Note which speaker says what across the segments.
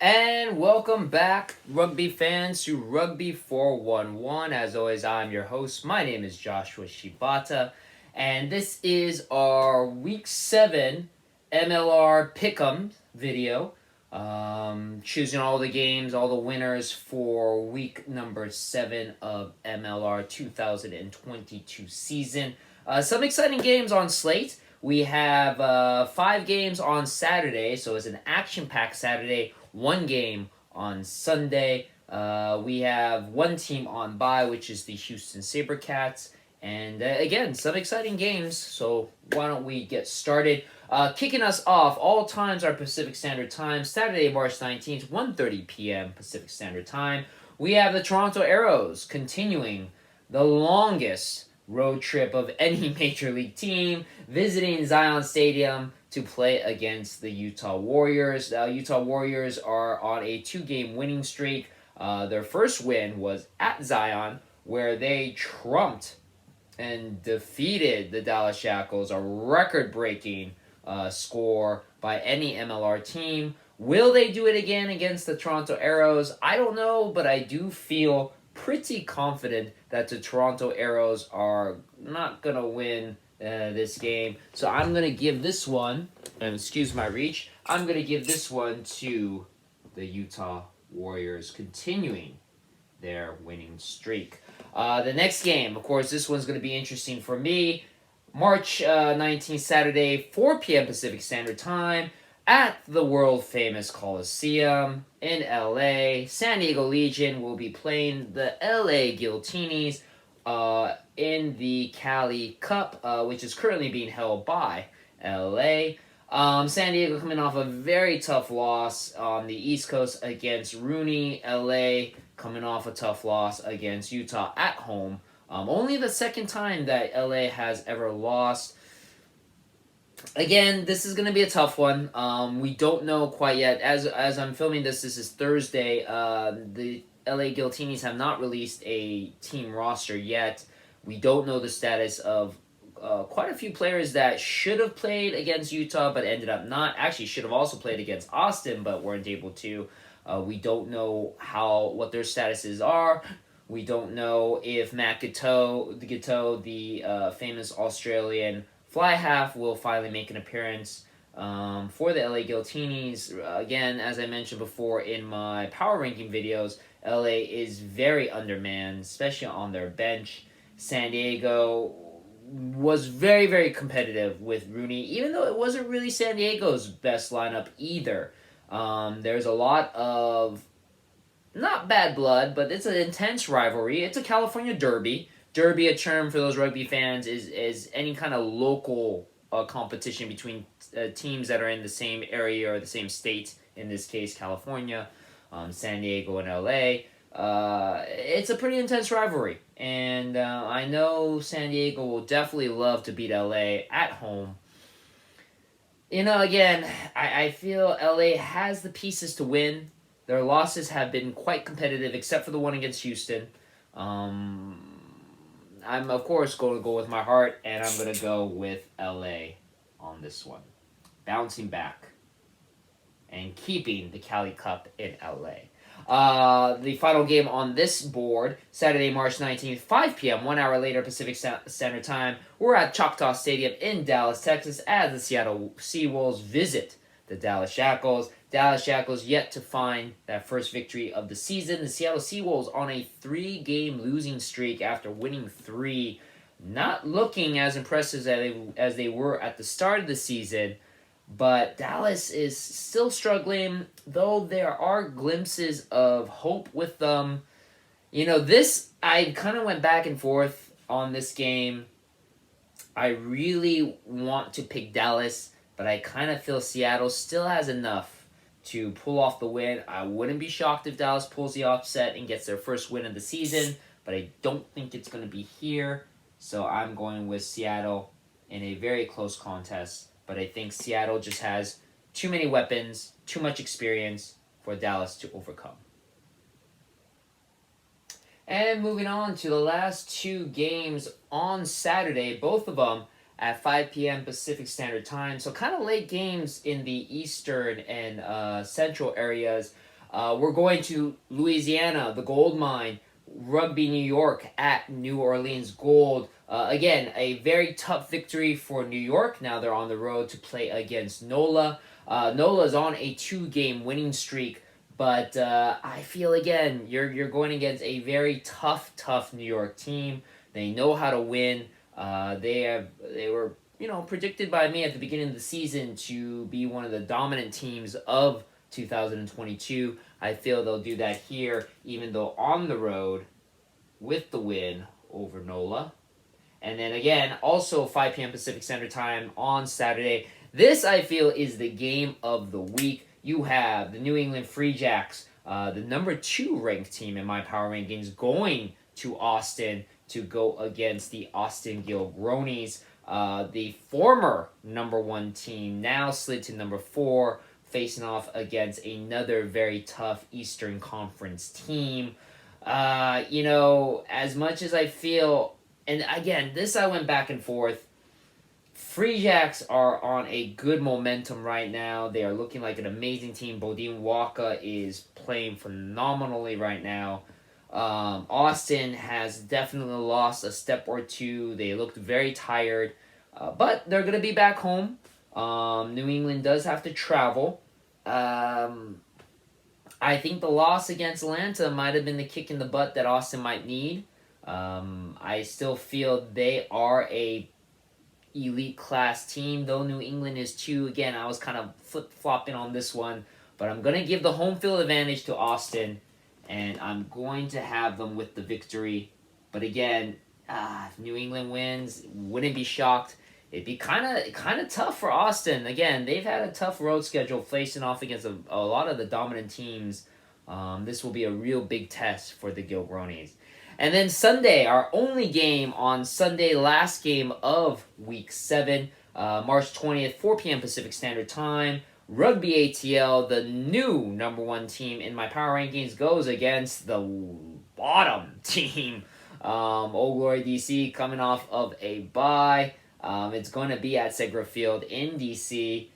Speaker 1: And welcome back, rugby fans, to Rugby411. As always, I'm your host. My name is Joshua Shibata, and this is our Week 7 MLR Pick'em video. Choosing all the games, all the winners for week number 7 of MLR 2022 season. Some exciting games on slate. We have 5 games on Saturday, so it's an action-packed Saturday. 1 game on Sunday. We have 1 team on bye, which is the Houston SaberCats. And again, some exciting games, so why don't we get started? Kicking us off, all times are Pacific Standard Time, Saturday, March 19th, 1:30 p.m. Pacific Standard Time. We have the Toronto Arrows continuing the longest road trip of any Major League team, visiting Zion Stadium to play against the Utah Warriors. Utah Warriors are on a 2-game winning streak. Their first win was at Zion, where they trumped and defeated the Dallas Shackles, a record-breaking score by any MLR team. Will they do it again against the Toronto Arrows? I don't know, but I do feel pretty confident that the Toronto Arrows are not going to win this game. So I'm going to give this one, and excuse my reach, I'm going to give this one to the Utah Warriors, continuing their winning streak. The next game, of course, this one's going to be interesting for me. March 19th, Saturday, 4 p.m. Pacific Standard Time at the world-famous Coliseum in LA. San Diego Legion will be playing the LA Guillotines in the Cali Cup, which is currently being held by LA. San Diego coming off a very tough loss on the East Coast against Rooney. LA coming off a tough loss against Utah at home. Only the second time that LA has ever lost. Again, this is going to be a tough one. We don't know quite yet. As I'm filming this is Thursday. The LA Guillotines have not released a team roster yet. We don't know the status of quite a few players that should have played against Utah but ended up not. Actually, should have also played against Austin but weren't able to. We don't know what their statuses are. We don't know if Matt Gateau, the famous Australian fly half, will finally make an appearance for the LA Guillotines. Again, as I mentioned before in my power ranking videos, LA is very undermanned, especially on their bench. San Diego was very, very competitive with Rooney, even though it wasn't really San Diego's best lineup either. There's a lot of, not bad blood, but it's an intense rivalry. It's a California derby. Derby, a term for those rugby fans, is any kind of local competition between teams that are in the same area or the same state, in this case, California, San Diego, and LA. It's a pretty intense rivalry, and I know San Diego will definitely love to beat LA at home. You know, again, I feel LA has the pieces to win. Their losses have been quite competitive, except for the one against Houston. I'm, of course, going to go with my heart, and I'm going to go with LA on this one. Bouncing back and keeping the Cali Cup in LA. The final game on this board, Saturday, March 19th, 5 p.m., 1 hour later Pacific Standard Time. We're at Choctaw Stadium in Dallas, Texas, as the Seattle Seawolves visit the Dallas Shackles. Dallas Shackles yet to find that first victory of the season. The Seattle Seawolves on a 3-game losing streak after winning 3. Not looking as impressive as they were at the start of the season. But Dallas is still struggling, though there are glimpses of hope with them. You know, I kind of went back and forth on this game. I really want to pick Dallas, but I kind of feel Seattle still has enough to pull off the win. I wouldn't be shocked if Dallas pulls the offset and gets their first win of the season, but I don't think it's going to be here. So I'm going with Seattle in a very close contest. But I think Seattle just has too many weapons, too much experience for Dallas to overcome. And moving on to the last 2 games on Saturday, both of them at 5 p.m. Pacific Standard Time. So kind of late games in the eastern and central areas. We're going to Louisiana, the gold mine, Rugby New York at New Orleans Gold. Again, a very tough victory for New York. Now they're on the road to play against NOLA. NOLA's on a 2-game winning streak, but I feel again you're going against a very tough New York team. They know how to win. They were predicted by me at the beginning of the season to be one of the dominant teams of 2022. I feel they'll do that here, even though on the road with the win over NOLA. And then again, also 5 p.m. Pacific Standard Time on Saturday. This, I feel, is the game of the week. You have the New England Free Jacks, the number 2 ranked team in my power rankings, going to Austin to go against the Austin Gilgronis, the former number 1 team, now slid to number 4, facing off against another very tough Eastern Conference team. As much as I feel, and again, this I went back and forth, Free Jacks are on a good momentum right now. They are looking like an amazing team. Bodine Waka is playing phenomenally right now. Austin has definitely lost a step or two. They looked very tired, but they're going to be back home. New England does have to travel. I think the loss against Atlanta might have been the kick in the butt that Austin might need. I still feel they are a elite class team, though New England is too. Again, I was kind of flip-flopping on this one, but I'm going to give the home field advantage to Austin, and I'm going to have them with the victory. But again, if New England wins, wouldn't be shocked. It'd be kind of tough for Austin. Again, they've had a tough road schedule facing off against a lot of the dominant teams. This will be a real big test for the Gilgronis. And then Sunday, our only game on Sunday, last game of Week 7, March 20th, 4 p.m. Pacific Standard Time. Rugby ATL, the new number 1 team in my power rankings, goes against the bottom team. Old Glory DC coming off of a bye. It's going to be at Segra Field in DC.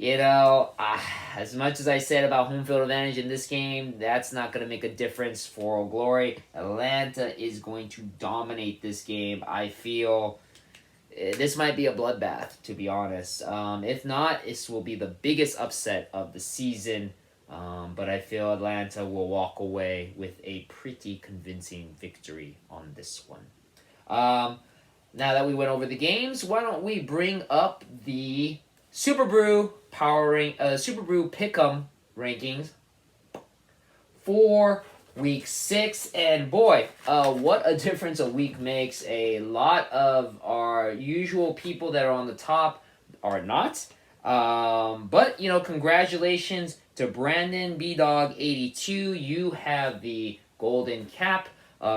Speaker 1: As much as I said about home field advantage in this game, that's not going to make a difference for Old Glory. Atlanta is going to dominate this game. I feel this might be a bloodbath, to be honest. If not, this will be the biggest upset of the season. But I feel Atlanta will walk away with a pretty convincing victory on this one. Now that we went over the games, why don't we bring up the SuperBru SuperBru Pick'em rankings for Week 6, and boy, what a difference a week makes. A lot of our usual people that are on the top are not. But congratulations to Brandon B-Dog 82. You have the golden cap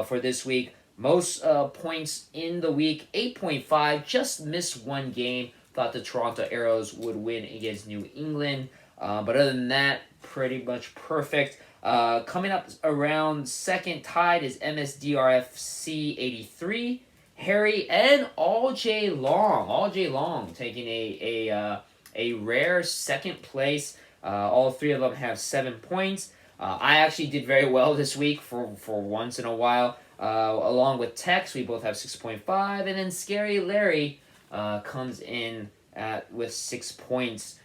Speaker 1: for this week. Most points in the week, 8.5. Just missed 1 game. Thought the Toronto Arrows would win against New England. But other than that, pretty much perfect. Coming up around second tied is MSDRFC 83. Harry and All J Long taking a rare second place. All 3 of them have 7 points. I actually did very well this week for once in a while. Along with Tex, we both have 6.5, and then Scary Larry comes in with 6 points.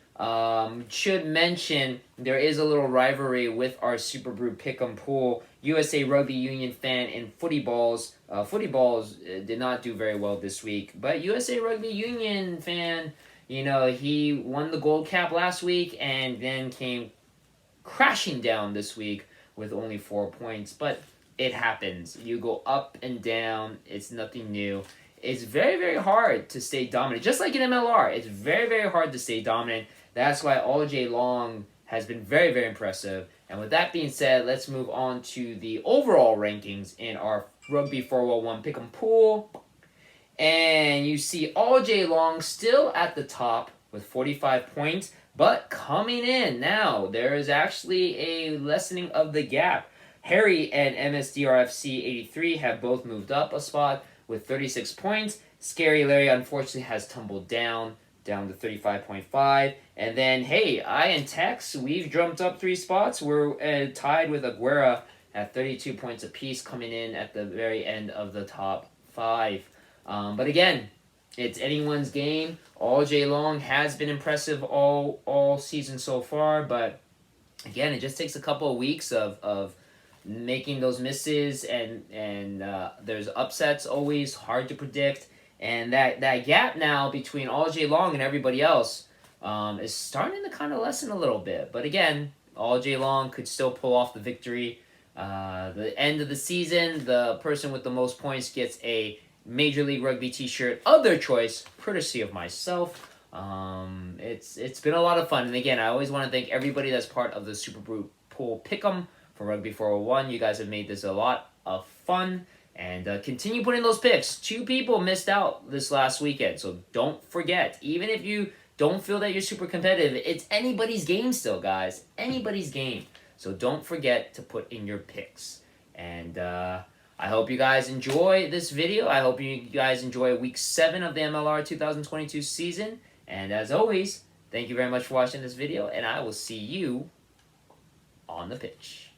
Speaker 1: Should mention there is a little rivalry with our SuperBru Pick'em pool. USA Rugby Union fan and Footy Balls. Footy Balls did not do very well this week, but USA Rugby Union fan, he won the gold cap last week and then came crashing down this week with only 4 points. But it happens. You go up and down. It's nothing new. It's very, very hard to stay dominant. Just like in MLR, it's very, very hard to stay dominant. That's why All J Long has been very, very impressive. And with that being said, let's move on to the overall rankings in our Rugby411 Pick'em pool. And you see All J Long still at the top with 45 points. But coming in now, there is actually a lessening of the gap. Harry and MSDRFC 83 have both moved up a spot with 36 points. Scary Larry, unfortunately, has tumbled down down to 35.5. And then, hey, I and Tex, we've jumped up 3 spots. We're tied with Aguera at 32 points apiece, coming in at the very end of the top 5. But again, it's anyone's game. All J Long has been impressive all season so far, but again, it just takes a couple of weeks of making those misses, and there's upsets always hard to predict, and that gap now between All J Long and everybody else is starting to kind of lessen a little bit. But again, All J Long could still pull off the victory. The end of the season, the person with the most points gets a Major League Rugby t-shirt of their choice, courtesy of myself. It's been a lot of fun, and again, I always want to thank everybody that's part of the SuperBru pool pick'em for Rugby411. You guys have made this a lot of fun, and continue putting those picks. 2 people missed out this last weekend, so don't forget. Even if you don't feel that you're super competitive, it's anybody's game still, guys. Anybody's game. So don't forget to put in your picks. And I hope you guys enjoy this video. I hope you guys enjoy Week 7 of the MLR 2022 season. And as always, thank you very much for watching this video, and I will see you on the pitch.